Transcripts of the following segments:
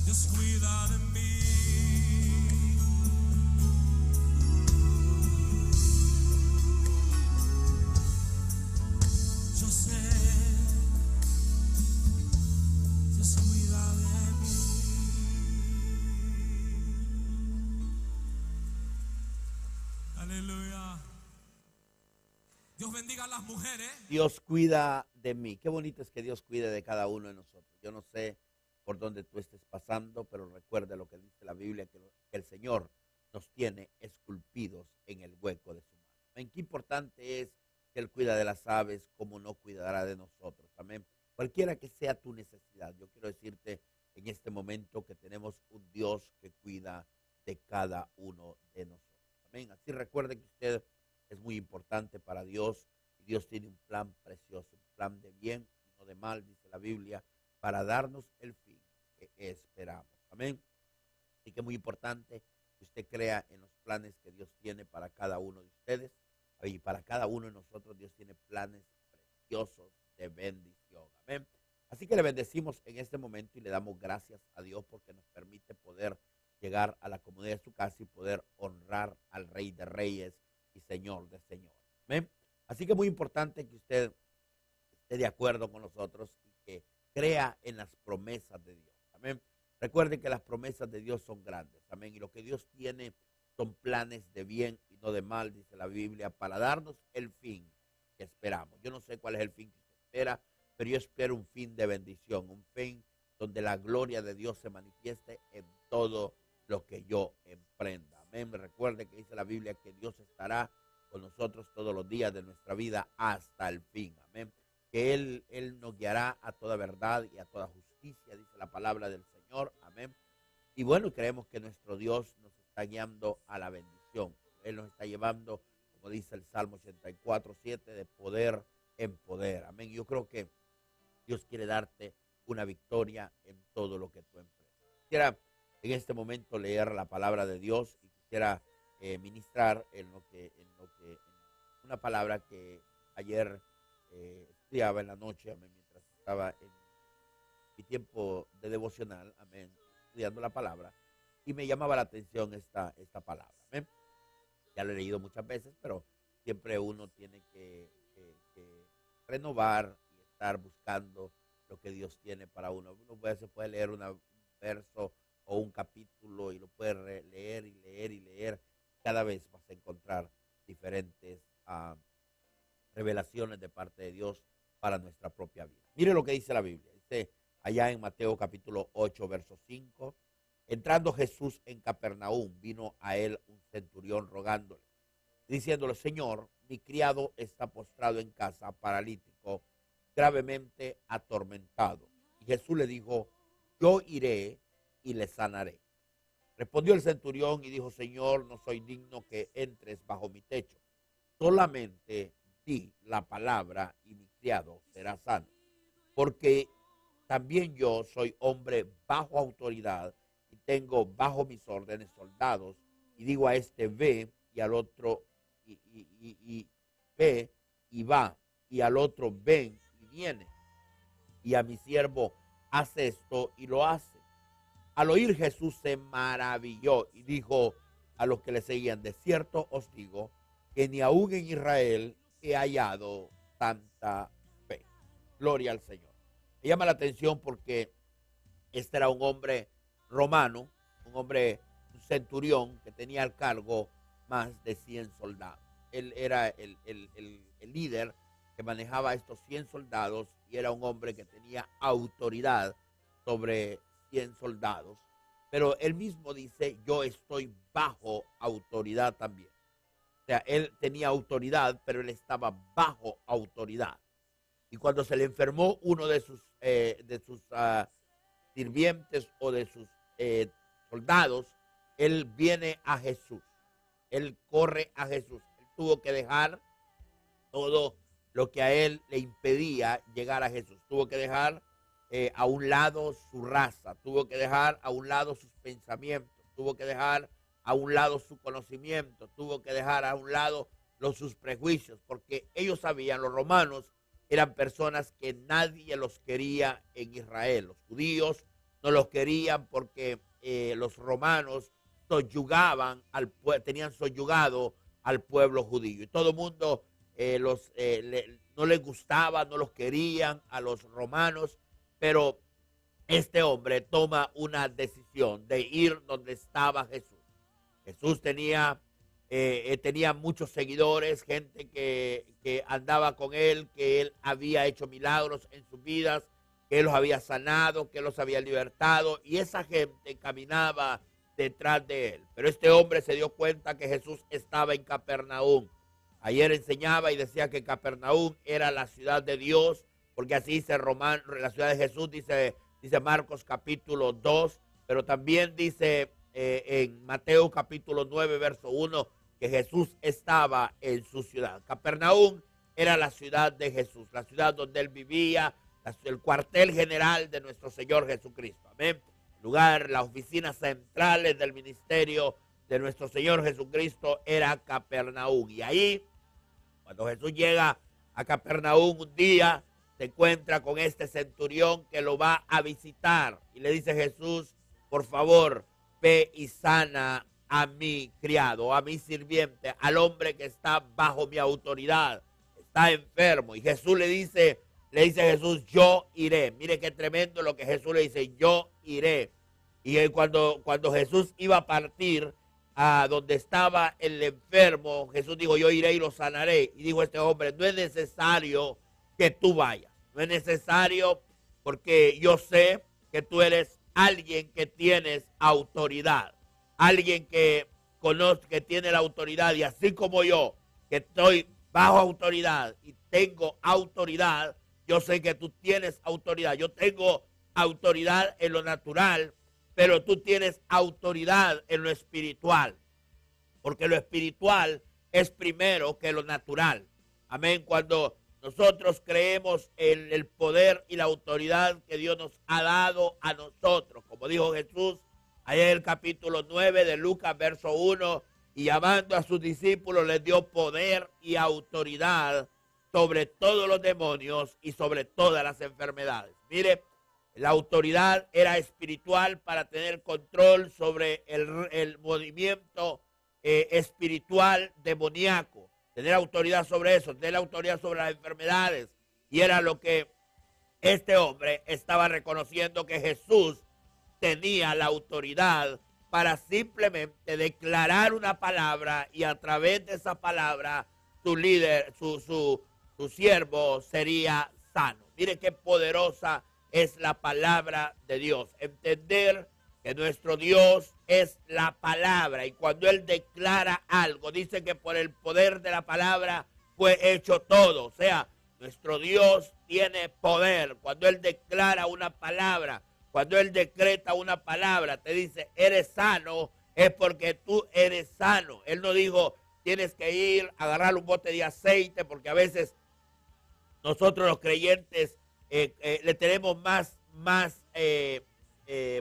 Dios cuida de mí. Yo sé, Dios cuida de mí. Aleluya. Dios bendiga a las mujeres. Dios cuida de mí. Qué bonito es que Dios cuide de cada uno de nosotros. Yo no sé por dónde tú estés pasando, pero recuerde lo que dice la Biblia, que el Señor nos tiene esculpidos en el hueco de su mano. Amén. Qué importante es que Él cuida de las aves, como no cuidará de nosotros. Amén. Cualquiera que sea tu necesidad, yo quiero decirte en este momento que tenemos un Dios que cuida de cada uno de nosotros. Amén. Así recuerde que usted es muy importante para Dios y Dios tiene un plan precioso, un plan de bien y no de mal, dice la Biblia, para darnos el fin que esperamos. Amén. Así que es muy importante que usted crea en los planes que Dios tiene para cada uno de ustedes y para cada uno de nosotros. Dios tiene planes preciosos de bendición. Amén. Así que le bendecimos en este momento y le damos gracias a Dios porque nos permite poder llegar a la comodidad de su casa y poder honrar al Rey de Reyes y Señor de Señores. ¿Ven? Así que es muy importante que usted esté de acuerdo con nosotros y que crea en las promesas de Dios. Amén. Recuerden que las promesas de Dios son grandes. Amén. Y lo que Dios tiene son planes de bien y no de mal, dice la Biblia, para darnos el fin que esperamos. Yo no sé cuál es el fin que usted espera, pero yo espero un fin de bendición, un fin donde la gloria de Dios se manifieste en todo lo que yo emprenda. Amén. Recuerde que dice la Biblia que Dios estará con nosotros todos los días de nuestra vida hasta el fin. Amén. Que Él nos guiará a toda verdad y a toda justicia, dice la palabra del Señor. Amén. Y bueno, creemos que nuestro Dios nos está guiando a la bendición. Él nos está llevando, como dice el Salmo 84:7, de poder en poder. Amén. Yo creo que Dios quiere darte una victoria en todo lo que tú emprendas. Quisiera en este momento leer la palabra de Dios y quisiera ministrar en una palabra que ayer estudiaba en la noche, amén, mientras estaba en mi tiempo de devocional, amén, estudiando la palabra, y me llamaba la atención esta palabra, amén. Ya lo he leído muchas veces, pero siempre uno tiene que renovar y estar buscando lo que Dios tiene para uno. Uno se puede leer un verso o un capítulo y lo puede leer y leer y leer. Cada vez vas a encontrar diferentes revelaciones de parte de Dios para nuestra propia vida. Mire lo que dice la Biblia. Dice allá en Mateo capítulo 8, verso 5. Entrando Jesús en Capernaum, vino a él un centurión rogándole, diciéndole: Señor, mi criado está postrado en casa, paralítico, gravemente atormentado. Y Jesús le dijo: yo iré y le sanaré. Respondió el centurión y dijo: Señor, no soy digno que entres bajo mi techo. Solamente di la palabra y mi criado será sano. Porque también yo soy hombre bajo autoridad y tengo bajo mis órdenes soldados. Y digo a este: ve, y al otro y ve y va, y al otro: ven y viene. Y a mi siervo: haz esto, y lo hace. Al oír Jesús se maravilló y dijo a los que le seguían: de cierto os digo que ni aún en Israel he hallado tanta fe. Gloria al Señor. Me llama la atención porque este era un hombre romano, un centurión que tenía al cargo más de 100 soldados. Él era el líder que manejaba estos 100 soldados y era un hombre que tenía autoridad sobre 100 soldados. Pero él mismo dice: yo estoy bajo autoridad también. O sea, él tenía autoridad, pero él estaba bajo autoridad. Y cuando se le enfermó uno de sus sirvientes o de sus soldados, él viene a Jesús. Él corre a Jesús. Él tuvo que dejar todo lo que a él le impedía llegar a Jesús. Tuvo que dejar a un lado su raza, tuvo que dejar a un lado sus pensamientos, tuvo que dejar a un lado su conocimiento, tuvo que dejar a un lado sus prejuicios, porque ellos sabían, los romanos eran personas que nadie los quería en Israel. Los judíos no los querían porque los romanos tenían soyugado al pueblo judío. Y todo el mundo no les gustaba, no los querían a los romanos, pero este hombre toma una decisión de ir donde estaba Jesús. Jesús tenía muchos seguidores, gente que andaba con él, que él había hecho milagros en sus vidas, que él los había sanado, que él los había libertado, y esa gente caminaba detrás de él. Pero este hombre se dio cuenta que Jesús estaba en Capernaum. Ayer enseñaba y decía que Capernaum era la ciudad de Dios, porque así dice la ciudad de Jesús, dice Marcos capítulo 2, pero también dice en Mateo capítulo 9, verso 1, que Jesús estaba en su ciudad. Capernaum era la ciudad de Jesús, la ciudad donde él vivía, el cuartel general de nuestro Señor Jesucristo. Amén. Las oficinas centrales del ministerio de nuestro Señor Jesucristo era Capernaum. Y ahí, cuando Jesús llega a Capernaum un día, se encuentra con este centurión que lo va a visitar. Y le dice Jesús, por favor, ve y sana a mi criado, a mi sirviente, al hombre que está bajo mi autoridad. Está enfermo. Y Jesús le dice Jesús, yo iré. Mire qué tremendo lo que Jesús le dice, yo iré. Y cuando Jesús iba a partir a donde estaba el enfermo, Jesús dijo, yo iré y lo sanaré. Y dijo este hombre, no es necesario que tú vayas. No es necesario porque yo sé que tú eres alguien que tienes autoridad. Alguien que conoce, que tiene la autoridad. Y así como yo, que estoy bajo autoridad y tengo autoridad, yo sé que tú tienes autoridad. Yo tengo autoridad en lo natural, pero tú tienes autoridad en lo espiritual. Porque lo espiritual es primero que lo natural. Amén. Cuando nosotros creemos en el poder y la autoridad que Dios nos ha dado a nosotros, como dijo Jesús allá en el capítulo 9 de Lucas, verso 1, y llamando a sus discípulos les dio poder y autoridad sobre todos los demonios y sobre todas las enfermedades. Mire, la autoridad era espiritual para tener control sobre el movimiento espiritual demoníaco. Tener autoridad sobre eso, tener autoridad sobre las enfermedades. Y era lo que este hombre estaba reconociendo, que Jesús tenía la autoridad para simplemente declarar una palabra y a través de esa palabra su líder, su siervo sería sano. Mire qué poderosa es la palabra de Dios. Entender que nuestro Dios es la palabra y cuando Él declara algo, dice que por el poder de la palabra fue hecho todo. O sea, nuestro Dios tiene poder. Cuando Él declara una palabra, cuando Él decreta una palabra, te dice, eres sano, es porque tú eres sano. Él no dijo, tienes que ir a agarrar un bote de aceite, porque a veces nosotros los creyentes le tenemos más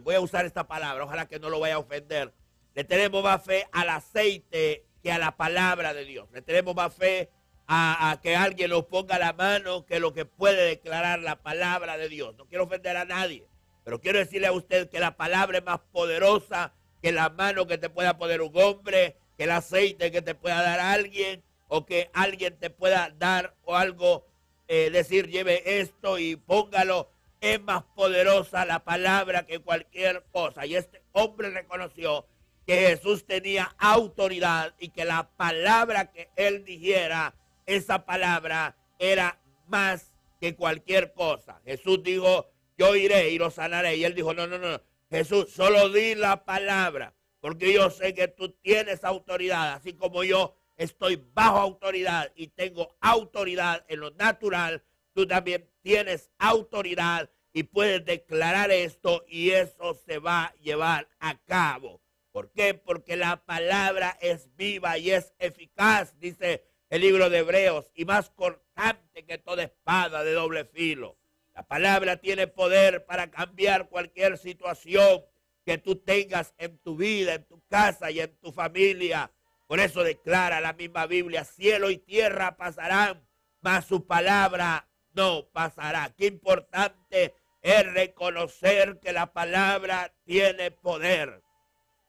voy a usar esta palabra, ojalá que no lo vaya a ofender, le tenemos más fe al aceite que a la palabra de Dios. Le tenemos más fe a que alguien nos ponga la mano que lo que puede declarar la palabra de Dios. No quiero ofender a nadie, pero quiero decirle a usted que la palabra es más poderosa que la mano que te pueda poner un hombre, que el aceite que te pueda dar alguien, o que alguien te pueda dar o algo, decir, lleve esto y póngalo. Es más poderosa la palabra que cualquier cosa. Y este hombre reconoció que Jesús tenía autoridad y que la palabra que él dijera, esa palabra era más que cualquier cosa. Jesús dijo, yo iré y lo sanaré. Y él dijo, no. Jesús, solo di la palabra, porque yo sé que tú tienes autoridad, así como yo estoy bajo autoridad y tengo autoridad en lo natural, tú también tienes autoridad y puedes declarar esto y eso se va a llevar a cabo. ¿Por qué? Porque la palabra es viva y es eficaz, dice el libro de Hebreos, y más cortante que toda espada de doble filo. La palabra tiene poder para cambiar cualquier situación que tú tengas en tu vida, en tu casa y en tu familia. Por eso declara la misma Biblia, cielo y tierra pasarán, mas su palabra no pasará. Qué importante es reconocer que la palabra tiene poder.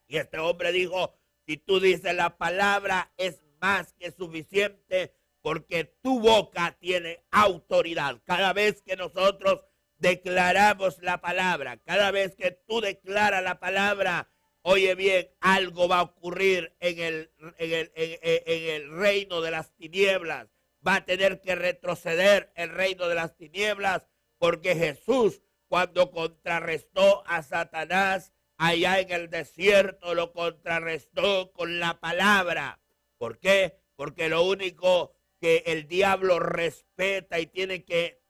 Y este hombre dijo, si tú dices la palabra es más que suficiente porque tu boca tiene autoridad. Cada vez que nosotros declaramos la palabra, cada vez que tú declaras la palabra, oye bien, algo va a ocurrir en el reino de las tinieblas. Va a tener que retroceder el reino de las tinieblas porque Jesús, cuando contrarrestó a Satanás allá en el desierto, lo contrarrestó con la palabra. ¿Por qué? Porque lo único que el diablo respeta y tiene que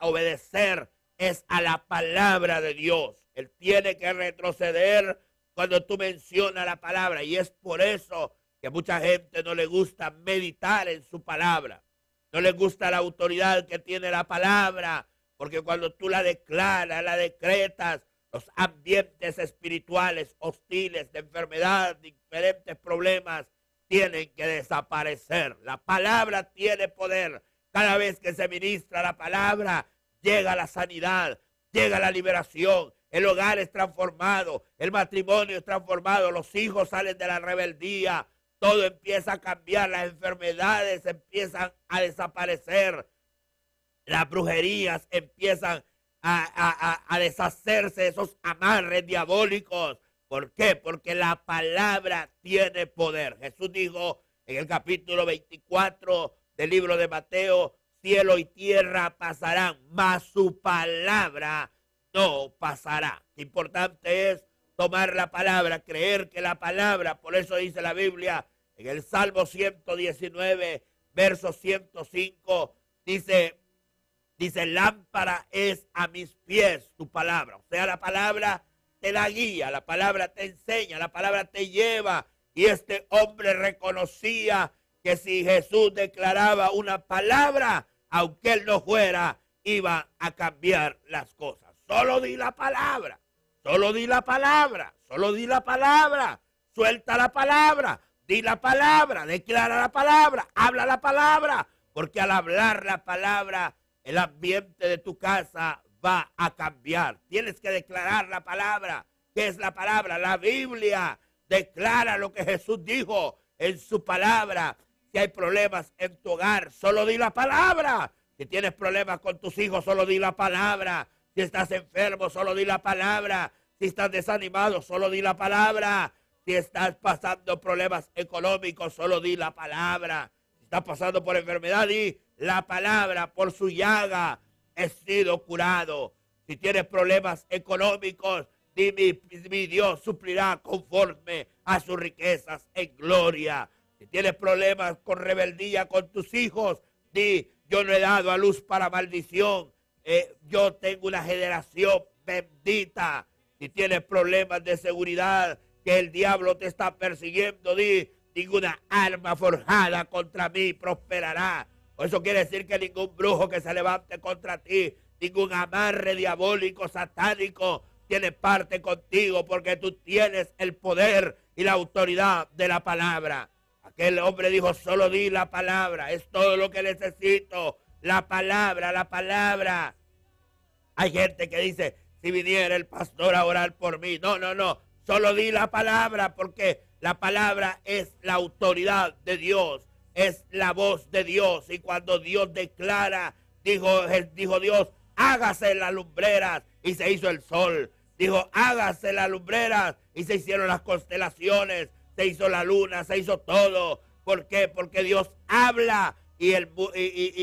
obedecer es a la palabra de Dios. Él tiene que retroceder cuando tú mencionas la palabra. Y es por eso que a mucha gente no le gusta meditar en su palabra. No le gusta la autoridad que tiene la palabra. Porque cuando tú la declaras, la decretas, los ambientes espirituales hostiles de enfermedad, de diferentes problemas, tienen que desaparecer. La palabra tiene poder. Cada vez que se ministra la palabra, llega la sanidad, llega la liberación, el hogar es transformado, el matrimonio es transformado, los hijos salen de la rebeldía, todo empieza a cambiar, las enfermedades empiezan a desaparecer, las brujerías empiezan a deshacerse de esos amarres diabólicos. ¿Por qué? Porque la palabra tiene poder. Jesús dijo en el capítulo 24 del libro de Mateo, cielo y tierra pasarán, mas su palabra no pasará. Lo importante es tomar la palabra, creer que la palabra, por eso dice la Biblia en el Salmo 119, verso 105, dice, lámpara es a mis pies tu palabra. O sea, la palabra te da guía, la palabra te enseña, la palabra te lleva. Y este hombre reconocía que si Jesús declaraba una palabra, aunque él no fuera, iba a cambiar las cosas. Solo di la palabra, solo di la palabra, solo di la palabra, suelta la palabra, di la palabra, declara la palabra, habla la palabra, porque al hablar la palabra, el ambiente de tu casa va a cambiar. Tienes que declarar la palabra. ¿Qué es la palabra? La Biblia declara lo que Jesús dijo en su palabra. Si hay problemas en tu hogar, solo di la palabra. Si tienes problemas con tus hijos, solo di la palabra. Si estás enfermo, solo di la palabra. Si estás desanimado, solo di la palabra. Si estás pasando problemas económicos, solo di la palabra. Si estás pasando por enfermedad, di la palabra. Por su llaga he sido curado. Si tienes problemas económicos, di mi Dios suplirá conforme a sus riquezas en gloria. Si tienes problemas con rebeldía con tus hijos, di, yo no he dado a luz para maldición. Yo tengo una generación bendita. Si tienes problemas de seguridad, que el diablo te está persiguiendo, di, ninguna arma forjada contra mí prosperará. Eso quiere decir que ningún brujo que se levante contra ti, ningún amarre diabólico, satánico, tiene parte contigo, porque tú tienes el poder y la autoridad de la palabra. Aquel hombre dijo, solo di la palabra, es todo lo que necesito. La palabra, la palabra. Hay gente que dice, si viniera el pastor a orar por mí. No, no, no, solo di la palabra, porque la palabra es la autoridad de Dios, es la voz de Dios. Y cuando Dios declara, dijo Dios, hágase las lumbreras, y se hizo el sol. Dijo, hágase las lumbreras, y se hicieron las constelaciones, se hizo la luna, se hizo todo. ¿Por qué? Porque Dios habla y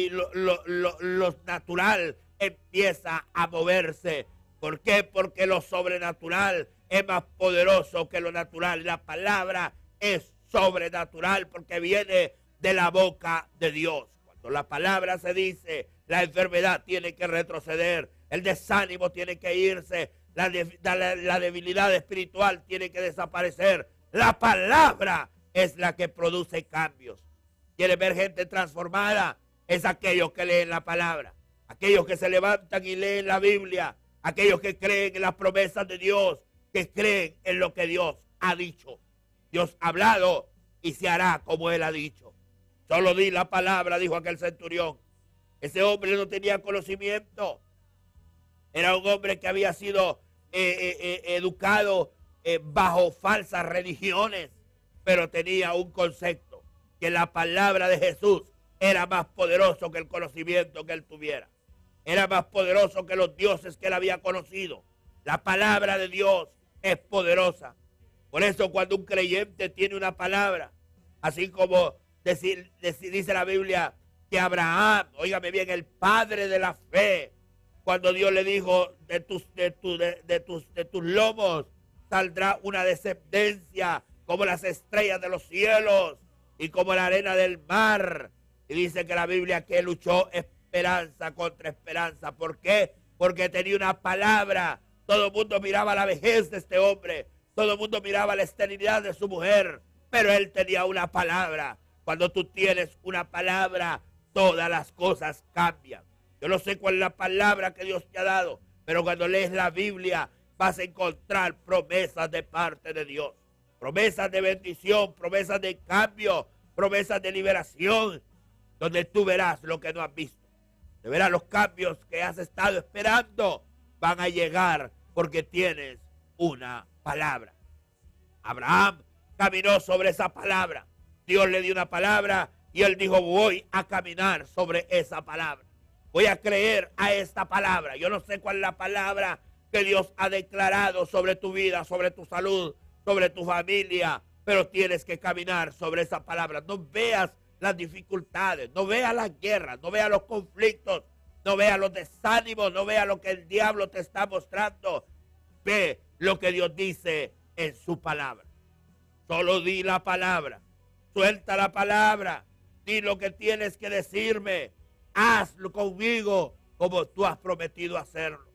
lo natural empieza a moverse. ¿Por qué? Porque lo sobrenatural es más poderoso que lo natural. La palabra es sobrenatural porque viene de la boca de Dios. Cuando la palabra se dice, la enfermedad tiene que retroceder, el desánimo tiene que irse, la debilidad espiritual tiene que desaparecer. La palabra es la que produce cambios. ¿Quieres ver gente transformada? Es aquellos que leen la palabra, aquellos que se levantan y leen la Biblia, aquellos que creen en las promesas de Dios, que creen en lo que Dios ha dicho. Dios ha hablado y se hará como Él ha dicho. Solo di la palabra, dijo aquel centurión. Ese hombre no tenía conocimiento. Era un hombre que había sido educado bajo falsas religiones, pero tenía un concepto, que la palabra de Jesús era más poderoso que el conocimiento que él tuviera. Era más poderoso que los dioses que él había conocido. La palabra de Dios es poderosa. Por eso cuando un creyente tiene una palabra, así como dice la Biblia que Abraham, óigame bien, el padre de la fe, cuando Dios le dijo de tus lomos saldrá una descendencia como las estrellas de los cielos y como la arena del mar. Y dice que la Biblia que luchó esperanza contra esperanza. ¿Por qué? Porque tenía una palabra. Todo el mundo miraba la vejez de este hombre. Todo el mundo miraba la esterilidad de su mujer. Pero él tenía una palabra. Cuando tú tienes una palabra, todas las cosas cambian. Yo no sé cuál es la palabra que Dios te ha dado, pero cuando lees la Biblia vas a encontrar promesas de parte de Dios. Promesas de bendición, promesas de cambio, promesas de liberación, donde tú verás lo que no has visto. De verás los cambios que has estado esperando van a llegar porque tienes una palabra. Abraham caminó sobre esa palabra. Dios le dio una palabra y él dijo, voy a caminar sobre esa palabra. Voy a creer a esta palabra. Yo no sé cuál es la palabra que Dios ha declarado sobre tu vida, sobre tu salud, sobre tu familia, pero tienes que caminar sobre esa palabra. No veas las dificultades, no veas las guerras, no veas los conflictos, no veas los desánimos, no veas lo que el diablo te está mostrando. Ve lo que Dios dice en su palabra. Solo di la palabra, suelta la palabra, di lo que tienes que decirme, hazlo conmigo como tú has prometido hacerlo.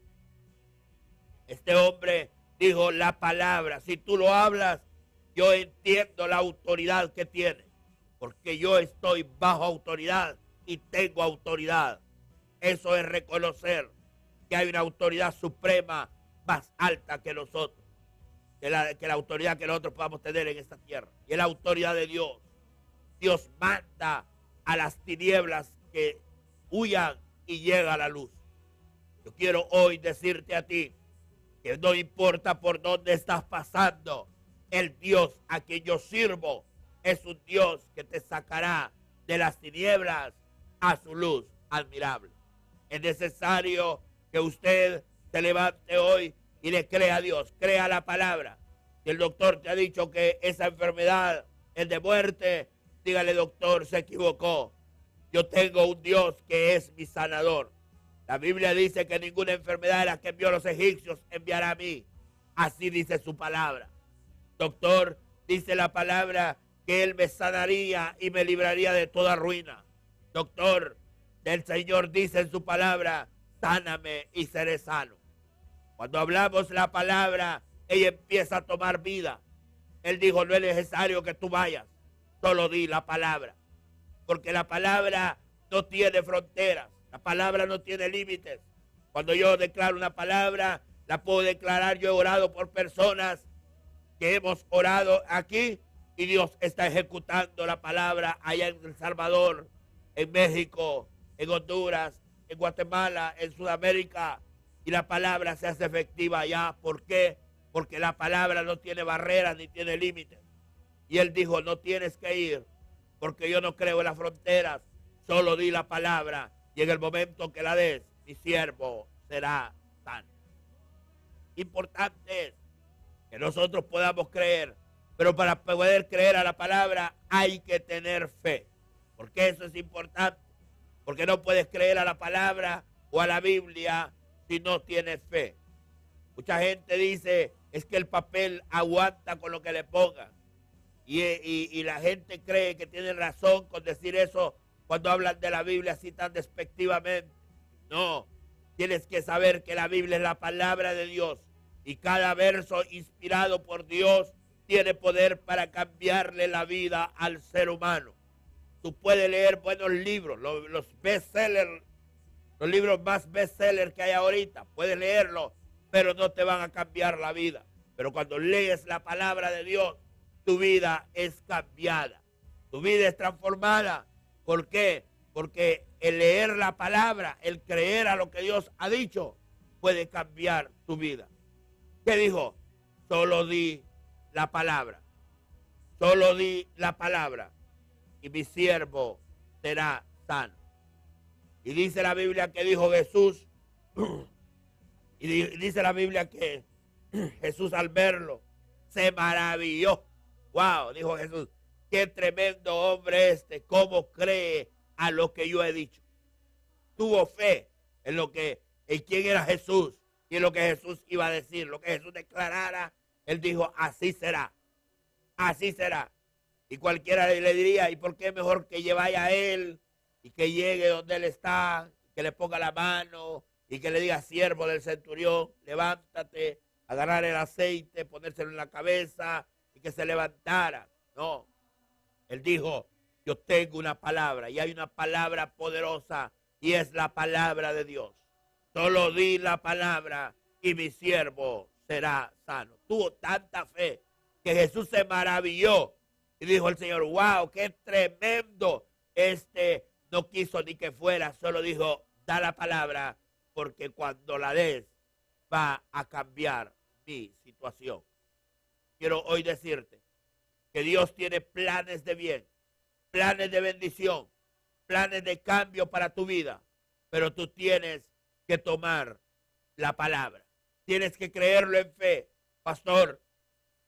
Este hombre dijo la palabra, si tú lo hablas, yo entiendo la autoridad que tiene, porque yo estoy bajo autoridad y tengo autoridad. Eso es reconocer que hay una autoridad suprema más alta que nosotros, que la autoridad que nosotros podamos tener en esta tierra. Y es la autoridad de Dios. Dios manda a las tinieblas que huyan y llega a la luz. Yo quiero hoy decirte a ti que no importa por dónde estás pasando, el Dios a quien yo sirvo es un Dios que te sacará de las tinieblas a su luz admirable. Es necesario que usted se levante hoy y le crea a Dios, crea la palabra. Si el doctor te ha dicho que esa enfermedad es de muerte, dígale, doctor, se equivocó. Yo tengo un Dios que es mi sanador. La Biblia dice que ninguna enfermedad de la que envió a los egipcios enviará a mí. Así dice su palabra. Doctor, dice la palabra que Él me sanaría y me libraría de toda ruina. Doctor, el Señor dice en su palabra, sáname y seré sano. Cuando hablamos la palabra, ella empieza a tomar vida. Él dijo, no es necesario que tú vayas, solo di la palabra. Porque la palabra no tiene fronteras, la palabra no tiene límites. Cuando yo declaro una palabra, la puedo declarar. Yo he orado por personas que hemos orado aquí y Dios está ejecutando la palabra allá en El Salvador, en México, en Honduras, en Guatemala, en Sudamérica, y la palabra se hace efectiva allá. ¿Por qué? Porque la palabra no tiene barreras ni tiene límites. Y él dijo, no tienes que ir, porque yo no creo en las fronteras, solo di la palabra, y en el momento que la des, mi siervo será sano. Importante es que nosotros podamos creer, pero para poder creer a la palabra hay que tener fe. Porque eso es importante, porque no puedes creer a la palabra o a la Biblia si no tienes fe. Mucha gente dice, es que el papel aguanta con lo que le pongan. Y la gente cree que tiene razón con decir eso cuando hablan de la Biblia así tan despectivamente. No, tienes que saber que la Biblia es la palabra de Dios y cada verso inspirado por Dios tiene poder para cambiarle la vida al ser humano. Tú puedes leer buenos libros, los bestsellers, los libros más bestsellers que hay ahorita, puedes leerlos, pero no te van a cambiar la vida. Pero cuando lees la palabra de Dios, tu vida es cambiada, tu vida es transformada. ¿Por qué? Porque el leer la palabra, el creer a lo que Dios ha dicho, puede cambiar tu vida. ¿Qué dijo? Solo di la palabra. Solo di la palabra y mi siervo será sano. Y dice la Biblia que dijo Jesús, y dice la Biblia que Jesús al verlo se maravilló. Wow, dijo Jesús, qué tremendo hombre este, cómo cree a lo que yo he dicho. Tuvo fe en quién era Jesús y en lo que Jesús iba a decir, lo que Jesús declarara. Él dijo, así será, así será. Y cualquiera le diría, ¿y por qué mejor que lleváis a él y que llegue donde él está, que le ponga la mano y que le diga, siervo del centurión, levántate, agarrar el aceite, ponérselo en la cabeza y que se levantara? No, él dijo, yo tengo una palabra y hay una palabra poderosa y es la palabra de Dios. Solo di la palabra y mi siervo será sano. Tuvo tanta fe que Jesús se maravilló y dijo el Señor, wow, qué tremendo. No quiso ni que fuera, solo dijo, da la palabra, porque cuando la des va a cambiar mi situación. Quiero hoy decirte que Dios tiene planes de bien, planes de bendición, planes de cambio para tu vida, pero tú tienes que tomar la palabra. Tienes que creerlo en fe. Pastor,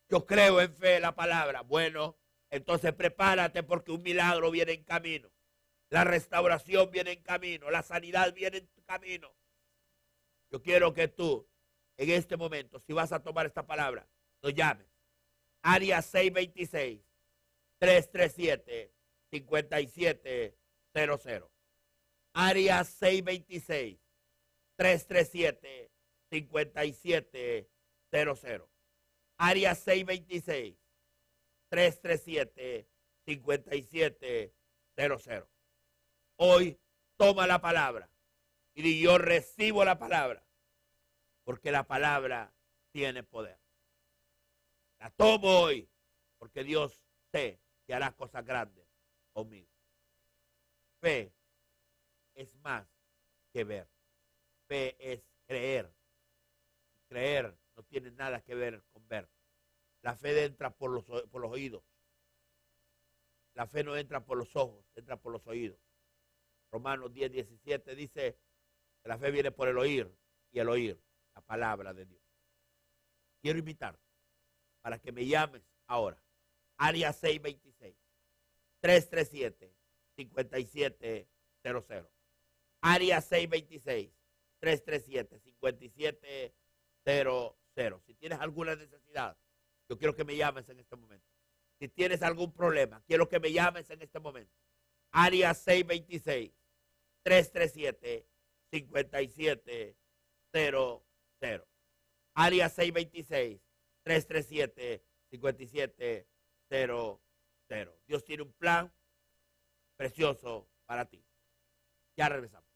yo creo en fe la palabra. Bueno, entonces prepárate porque un milagro viene en camino. La restauración viene en camino. La sanidad viene en camino. Yo quiero que tú, en este momento, si vas a tomar esta palabra, nos llames. Área 626-337-5700. Área 626-337-5700. Área 626-337-5700. Hoy toma la palabra y di, yo recibo la palabra, porque la palabra tiene poder. La tomo hoy, porque Dios sé que hará cosas grandes conmigo. Fe es más que ver. Fe es creer. Creer no tiene nada que ver con ver. La fe entra por los oídos. La fe no entra por los ojos, entra por los oídos. Romanos 10:17 dice que la fe viene por el oír, y el oír la palabra de Dios. Quiero invitarte para que me llames ahora. Área 626-337-5700. Área 626-337-5700. Si tienes alguna necesidad, yo quiero que me llames en este momento. Si tienes algún problema, quiero que me llames en este momento. Área 626-337-5700. Área 626-337-5700. Dios tiene un plan precioso para ti. Ya regresamos.